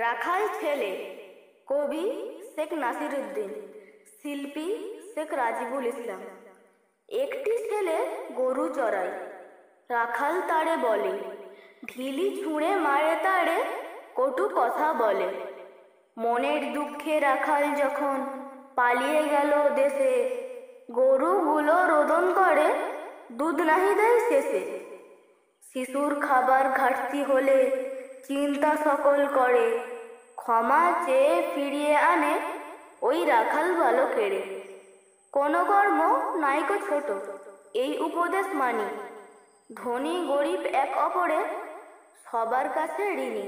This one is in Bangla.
রাখাল ছেলে, কবি শেখ নাসিরুদ্দিন, শিল্পী শেখ রাজিবুল ইসলাম। একটি ছেলে গরু চড়ায়, রাখাল তারে বলে, ঢিলি ছুঁড়ে মারে তারে, কটু কথা বলে। মনের দুঃখে রাখাল যখন পালিয়ে গেল দেশে, গরুগুলো রোদন করে, দুধ নাহি দেয় শেষে। শিশুর খাবার ঘাটতি হলে চিন্তা সকল করে, ক্ষমা চেয়ে ফিরিয়ে আনে ওই রাখাল ভালো কেড়ে। কোনো কর্ম নাইকো ছোট, এই উপদেশ মানি, ধনী গরিব এক অপরে, সবার কাছে ঋণী।